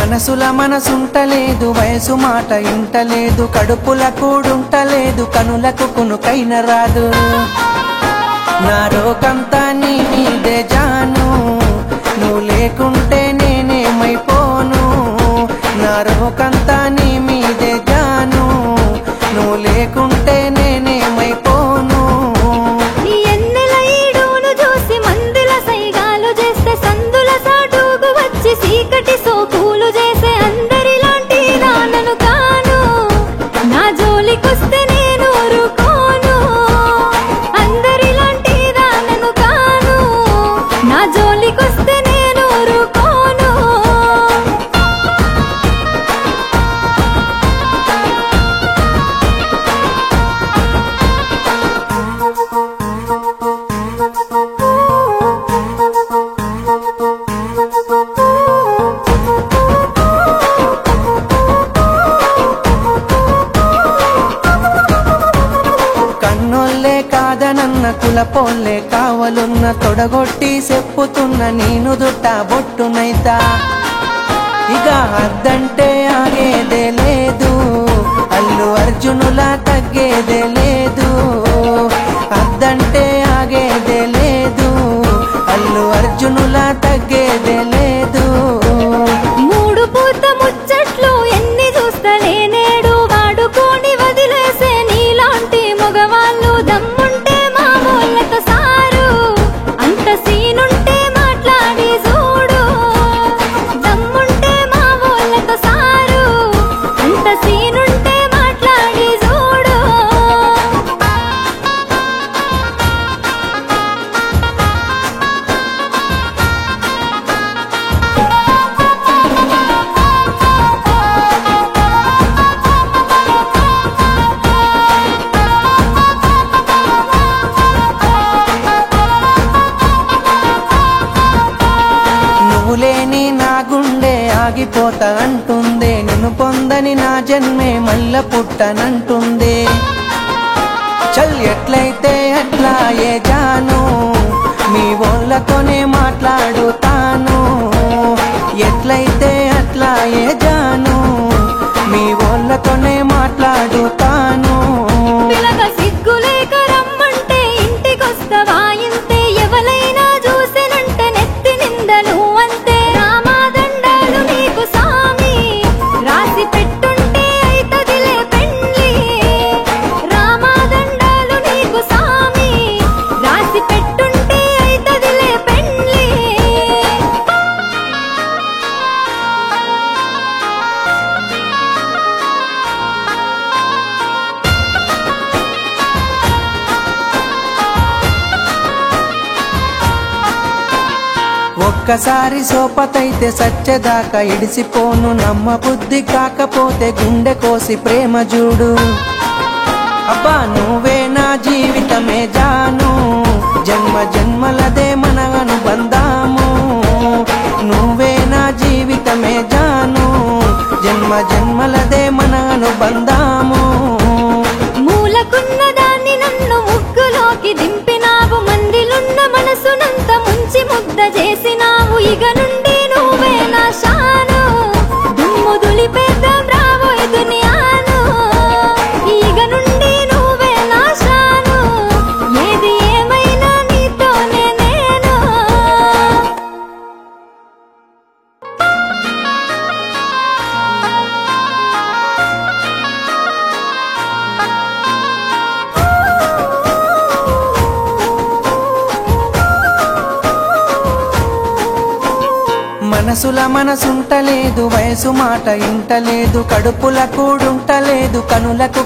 మనసుల మనసుంటలేదు, వయసు మాట ఇంటలేదు, కడుపుల కూడుంటలేదు, కనులకు కునుకైన రాదు. నా రోకంతా నీ మీదే జాను, నువ్వు లేకుంటే నేనేమైపోను. నా రోకంతా నీ మీదే జాను, నువ్వు లేకుంటే నేనేమైపోను. నీ ఎన్నెల ఈడును చూసి మందుల సైగాలు చేస్తే, సందుల సాటుకు వచ్చి సీకటి సోకులు చేసే అందరిలాంటి నాన్నను కాను. నా జోలికొస్తే నేను ఊరుకోను, అందరిలాంటి నాన్నను కాను. నా జోలికొస్తే నేను ఊరుకోను. కన్నోళ్ళే కాదనన్న కులపోళ్ళే కావలున్న, తొడగొట్టి చెప్పుతున్న నేను దుట్ట బొట్టునైతా. ఇక అద్దంటే ఆగేదే లేదు, అల్లు అర్జునులా తగ్గేదే లేదు. అద్దంటే ఆగేదే లేదు, అల్లు అర్జునులా తగ్గేదే లేదు. మూడు పూత ముచ్చట్లు ఎన్ని చూస్తలే నేడు, వాడుకొని వదిలేసే నీలాంటి మగవాళ్ళు దమ్ముంటే మా వాళ్ళతో సారు. అంత సీనుంటే మాట్లాడి చూడు, దమ్ముంటే మా వాళ్ళతో సారు. అంత సీనుంటే మాట్లాడి చూడు. నువ్వు లేని నా గుండె ఆగిపోతా అంటుందే, నిన్ను పొందని నా జన్మే మల్ల పుట్టనంటుందే. చల్ ఎట్లయితే అట్లా ఏ జాను, మీ వాళ్ళతోనే మాట్లాడుతాను. ఎట్లయితే అట్లా ఏ జాను, మీ వాళ్ళతోనే మాట్లాడుతాను. పిలక సిగ్గులేక రమ్మంటే ఇంటికొస్తవా ఇంతే, ఎవలైనా చూసినంటే నెత్తి నిందలు అంతే. రామాదండాలు నీకు సామి, రాసి పెట్టుంటే అయితదిలే పెండ్లి. రామాదండాలు నీకు సామి, రాసి పెట్టుంటే అయితదిలే పెండ్లి. ఒక్కసారి సోపతైతే సచ్చేదాకా ఇడిసిపోను, నమ్మ బుద్ధి కాకపోతే గుండె కోసి ప్రేమ చూడు. అబ్బా నువ్వే నా జీవితమే జాను, జన్మ జన్మలదే మన అనుబంధాము. నువ్వే నా జీవితమే జాను, జన్మ జన్మలదే మన అనుబంధాము. మూలకున్న దాన్ని నన్ను ముగ్గులోకి దింపినావు, మందిలున్న మనసునంత ముంచి ముద్ద చేసినావు. ఇక నుండి నువ్వే నా షాను, దుమ్ము దులిపేద్దాం రాబోయే దునియాను. ఇక నుండి నువ్వే నా షాను, ఏది ఏమైనా నీతోనే నేను. మనసుల మనసుంటలేదు, వయసు మాట ఇంటలేదు, కడుపుల కూడుంటలేదు, కనులకు